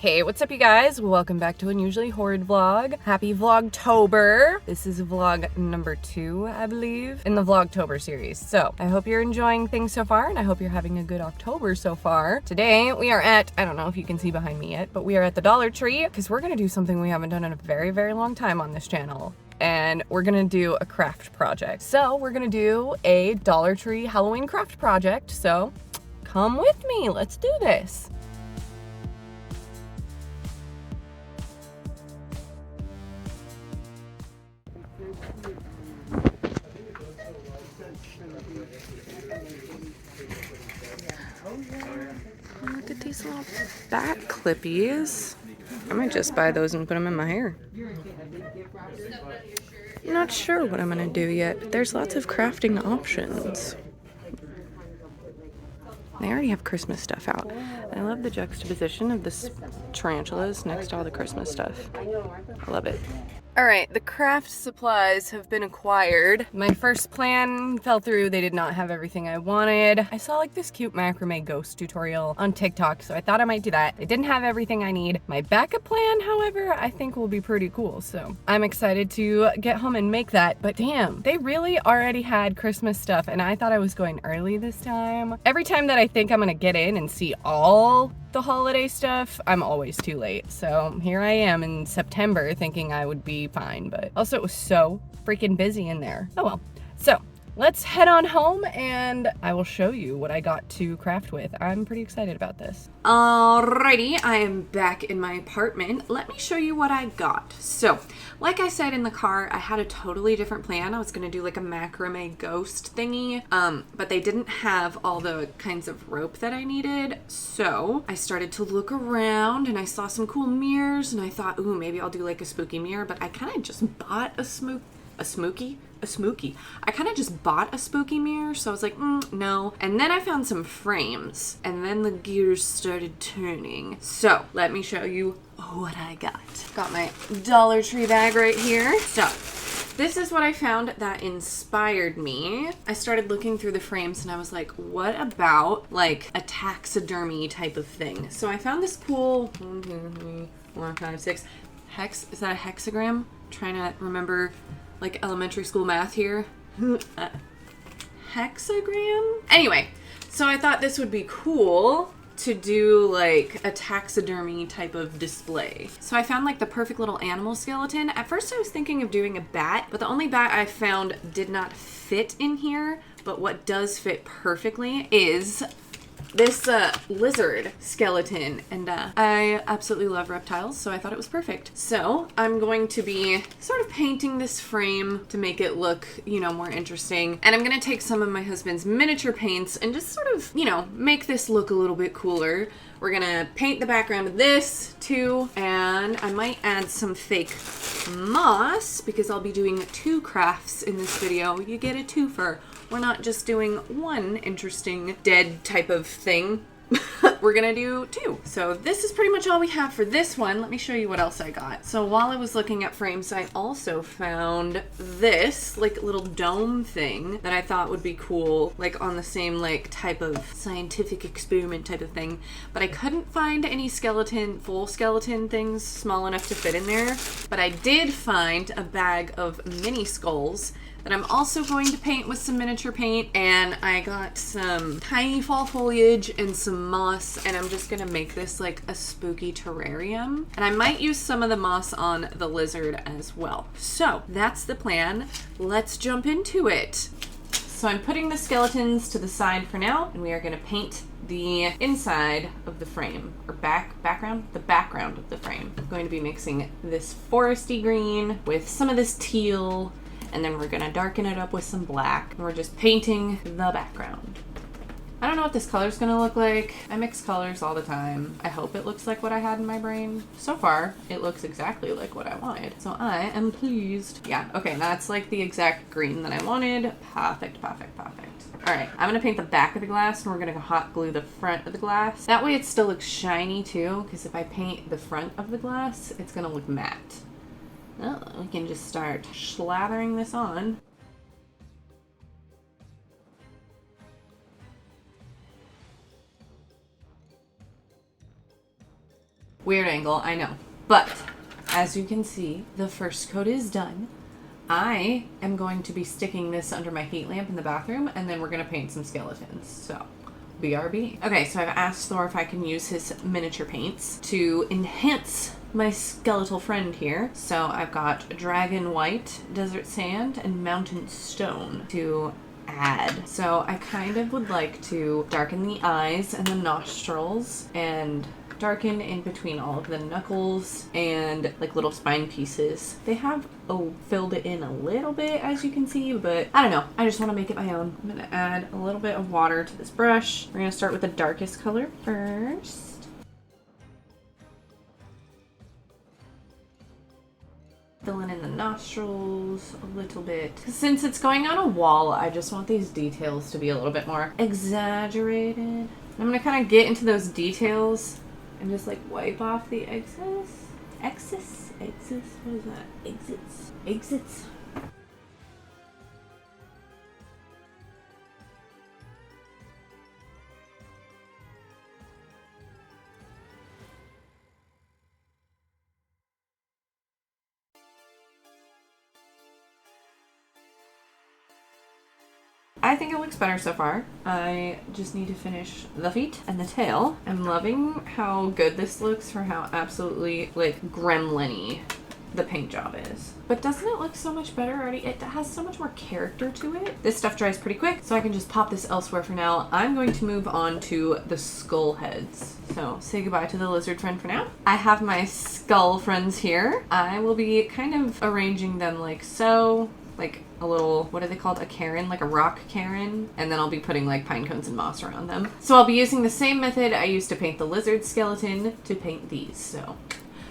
Hey, what's up you guys? Welcome back to Unusually Horrid Vlog. Happy Vlogtober! This is vlog number 2, I believe, in the Vlogtober series. So, I hope you're enjoying things so far, and I hope you're having a good October so far. Today, we are at, I don't know if you can see behind me yet, but we are at the Dollar Tree, because we're gonna do something we haven't done in a very, very long time on this channel. And we're gonna do a craft project. So, we're gonna do a Dollar Tree Halloween craft project, so come with me, let's do this. Look at these little back clippies. I might just buy those and put them in my hair. I'm not sure what I'm gonna do yet, but there's lots of crafting options. They already have Christmas stuff out. I love the juxtaposition of the tarantulas next to all the Christmas stuff. I love it. Alright, the craft supplies have been acquired. My first plan fell through. They did not have everything I wanted. I saw like this cute macrame ghost tutorial on TikTok, so I thought I might do that. They didn't have everything I need. My backup plan, however, I think will be pretty cool, so I'm excited to get home and make that. But damn, they really already had Christmas stuff, and I thought I was going early this time. Every time that I think I'm gonna get in and see all the holiday stuff, I'm always too late. So here I am in September thinking I would be fine, but also it was so freaking busy in there. Oh well. So let's head on home and I will show you what I got to craft with. I'm pretty excited about this. Alrighty, I am back in my apartment. Let me show you what I got. So, like I said in the car, I had a totally different plan. I was gonna do like a macrame ghost thingy, but they didn't have all the kinds of rope that I needed. So I started to look around and I saw some cool mirrors and I thought, ooh, maybe I'll do like a spooky mirror, but I kind of just bought a smooky. I kind of just bought a spooky mirror, so I was like, no. And then I found some frames, and then the gears started turning. So, let me show you what I got. Got my Dollar Tree bag right here. So, this is what I found that inspired me. I started looking through the frames and I was like, what about like a taxidermy type of thing? So I found this cool 1, 2, 3, 4, 5, 6 hex. Is that a hexagram? I'm trying to remember like elementary school math here. Hexagram? Anyway, so I thought this would be cool to do like a taxidermy type of display. So I found like the perfect little animal skeleton. At first I was thinking of doing a bat, but the only bat I found did not fit in here. But what does fit perfectly is this lizard skeleton, and I absolutely love reptiles, so I thought it was perfect. So I'm going to be sort of painting this frame to make it look, you know, more interesting. And I'm gonna take some of my husband's miniature paints and just sort of, you know, make this look a little bit cooler. We're gonna paint the background of this too, and I might add some fake moss because I'll be doing 2 crafts in this video. You get a twofer. We're not just doing one interesting dead type of thing. We're gonna do 2. So this is pretty much all we have for this one. Let me show you what else I got. So while I was looking at frames, I also found this like little dome thing that I thought would be cool, like on the same like type of scientific experiment type of thing. But I couldn't find any full skeleton things small enough to fit in there. But I did find a bag of mini skulls that I'm also going to paint with some miniature paint, and I got some tiny fall foliage and some moss, and I'm just gonna make this like a spooky terrarium. And I might use some of the moss on the lizard as well. So that's the plan. Let's jump into it. So I'm putting the skeletons to the side for now, and we are gonna paint the inside of the frame, or the background of the frame. I'm going to be mixing this foresty green with some of this teal, and then we're gonna darken it up with some black. And we're just painting the background. I don't know what this color's gonna look like. I mix colors all the time. I hope it looks like what I had in my brain. So far, it looks exactly like what I wanted. So I am pleased. Yeah, okay, that's like the exact green that I wanted. Perfect, perfect, perfect. All right, I'm gonna paint the back of the glass, and we're gonna hot glue the front of the glass. That way it still looks shiny too, because if I paint the front of the glass, it's gonna look matte. Oh, we can just start slathering this on. Weird angle, I know. But as you can see, the first coat is done. I am going to be sticking this under my heat lamp in the bathroom, and then we're going to paint some skeletons. So, BRB. Okay, so I've asked Thor if I can use his miniature paints to enhance my skeletal friend here. So I've got dragon white, desert sand, and mountain stone to add. So I kind of would like to darken the eyes and the nostrils and darken in between all of the knuckles and like little spine pieces. They have filled it in a little bit, as you can see, but I don't know. I just want to make it my own. I'm going to add a little bit of water to this brush. We're going to start with the darkest color first. Filling in the nostrils a little bit. Since it's going on a wall, I just want these details to be a little bit more exaggerated. I'm going to kind of get into those details and just like wipe off the excess. What is that? Exits. I think it looks better so far. I just need to finish the feet and the tail. I'm loving how good this looks for how absolutely like gremlin-y the paint job is. But doesn't it look so much better already? It has so much more character to it. This stuff dries pretty quick, so I can just pop this elsewhere for now. I'm going to move on to the skull heads. So say goodbye to the lizard friend for now. I have my skull friends here. I will be kind of arranging them like so. Like a little, what are they called? A cairn, like a rock cairn. And then I'll be putting like pine cones and moss around them. So I'll be using the same method I used to paint the lizard skeleton to paint these. So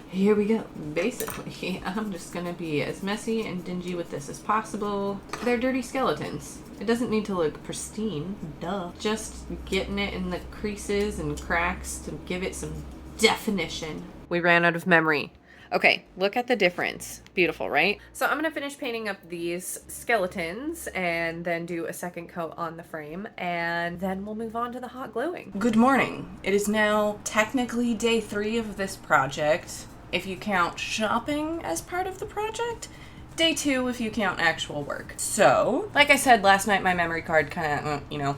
here we go. Basically, I'm just gonna be as messy and dingy with this as possible. They're dirty skeletons. It doesn't need to look pristine, duh. Just getting it in the creases and cracks to give it some definition. We ran out of memory. Okay, look at the difference. Beautiful, right? So I'm gonna finish painting up these skeletons and then do a second coat on the frame, and then we'll move on to the hot gluing. Good morning. It is now technically day 3 of this project, if you count shopping as part of the project. Day 2 if you count actual work. So, like I said last night, my memory card kind of,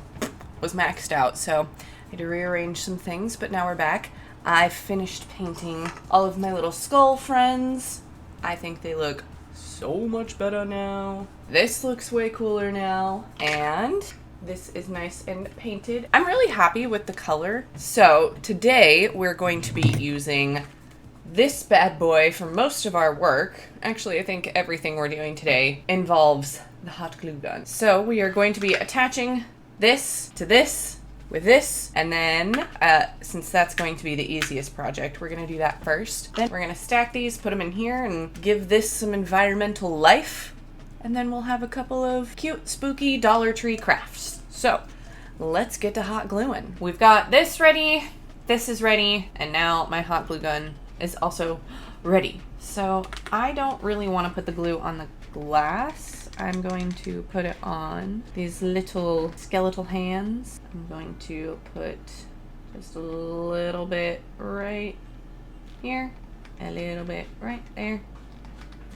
was maxed out, so I had to rearrange some things, but now we're back. I finished painting all of my little skull friends. I think they look so much better now. This looks way cooler now. And this is nice and painted. I'm really happy with the color. So today we're going to be using this bad boy for most of our work. Actually, I think everything we're doing today involves the hot glue gun. So we are going to be attaching this to this with this, and then since that's going to be the easiest project, we're going to do that first. Then we're going to stack these, put them in here, and give this some environmental life, and then we'll have a couple of cute, spooky Dollar Tree crafts. So let's get to hot gluing. We've got this ready, this is ready, and now my hot glue gun is also ready. So I don't really want to put the glue on the glass. I'm going to put it on these little skeletal hands. I'm going to put just a little bit right here, a little bit right there,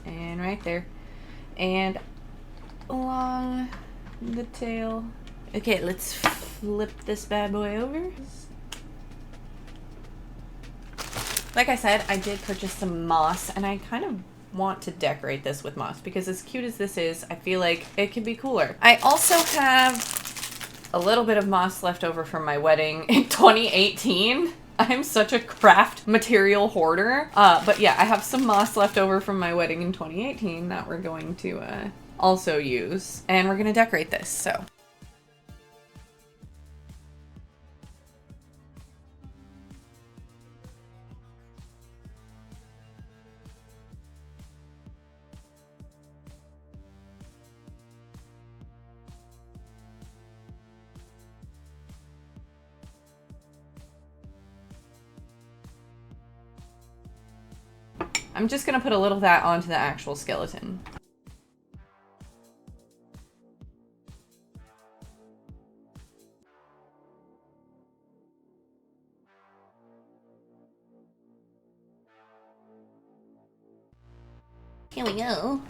and right there, and along the tail. Okay, let's flip this bad boy over. Like I said, I did purchase some moss, and I kind of want to decorate this with moss because as cute as this is, I feel like it could be cooler. I also have a little bit of moss left over from my wedding in 2018. I'm such a craft material hoarder. But yeah, I have some moss left over from my wedding in 2018 that we're going to also use. And we're going to decorate this, so. I'm just gonna put a little of that onto the actual skeleton. Here we go.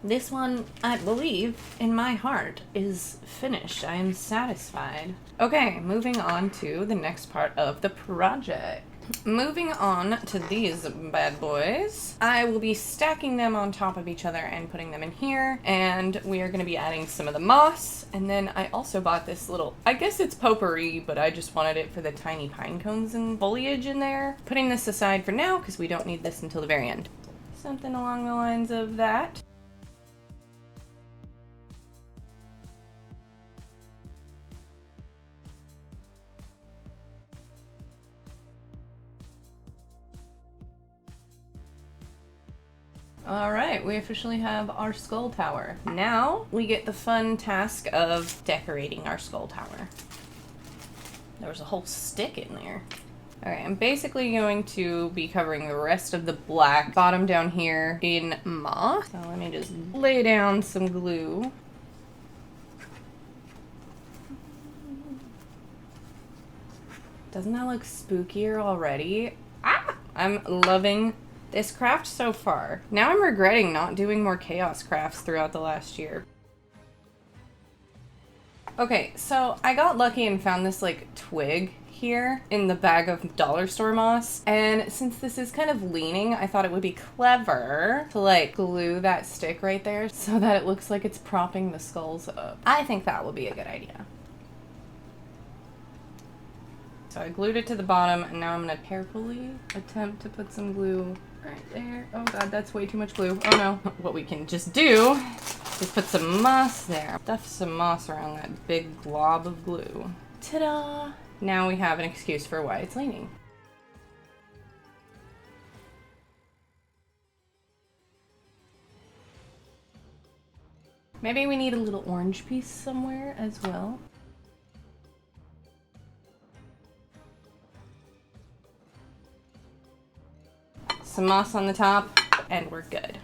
This one, I believe, in my heart, is finished. I am satisfied. Okay, moving on to the next part of the project. Moving on to these bad boys. I will be stacking them on top of each other and putting them in here. And we are going to be adding some of the moss. And then I also bought this little, I guess it's potpourri, but I just wanted it for the tiny pine cones and foliage in there. Putting this aside for now because we don't need this until the very end. Something along the lines of that. Alright, we officially have our skull tower. Now, we get the fun task of decorating our skull tower. There was a whole stick in there. Alright, I'm basically going to be covering the rest of the black bottom down here in moss. So let me just lay down some glue. Doesn't that look spookier already? Ah! I'm loving this craft so far. Now I'm regretting not doing more chaos crafts throughout the last year. Okay, so I got lucky and found this like twig here in the bag of dollar store moss. And since this is kind of leaning, I thought it would be clever to like glue that stick right there so that it looks like it's propping the skulls up. I think that would be a good idea. So I glued it to the bottom and now I'm gonna carefully attempt to put some glue right there. Oh god, that's way too much glue. Oh no. What we can just do is put some moss there. Stuff some moss around that big glob of glue. Ta-da! Now we have an excuse for why it's leaning. Maybe we need a little orange piece somewhere as well. Some moss on the top, and we're good.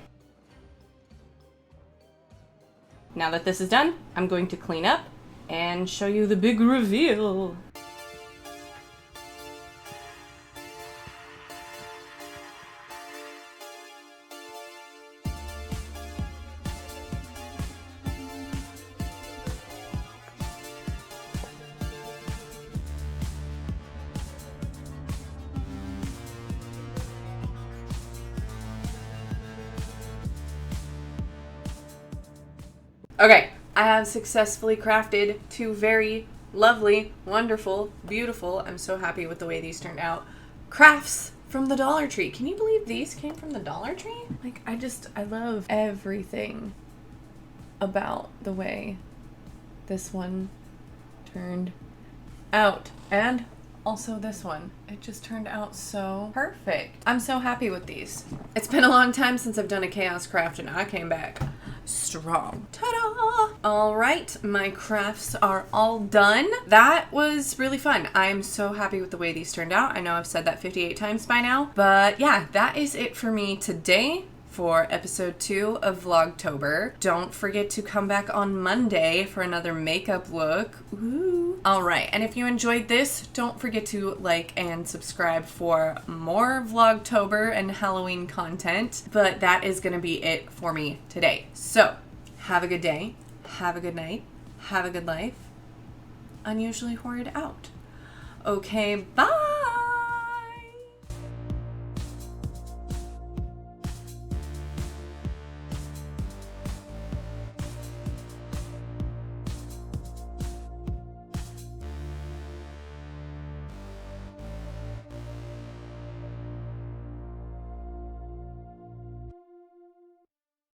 Now that this is done, I'm going to clean up and show you the big reveal. Okay, I have successfully crafted two very lovely, wonderful, beautiful, I'm so happy with the way these turned out, crafts from the Dollar Tree. Can you believe these came from the Dollar Tree? Like, I love everything about the way this one turned out. And also this one. It just turned out so perfect. I'm so happy with these. It's been a long time since I've done a chaos craft and I came back strong. Ta-da! All right, my crafts are all done. That was really fun. I'm so happy with the way these turned out. I know I've said that 58 times by now, but yeah, that is it for me today for episode 2 of Vlogtober. Don't forget to come back on Monday for another makeup look. Woo! All right, and if you enjoyed this, don't forget to like and subscribe for more Vlogtober and Halloween content. But that is gonna be it for me today. So, have a good day, have a good night, have a good life. Unusually Horrid out. Okay, bye!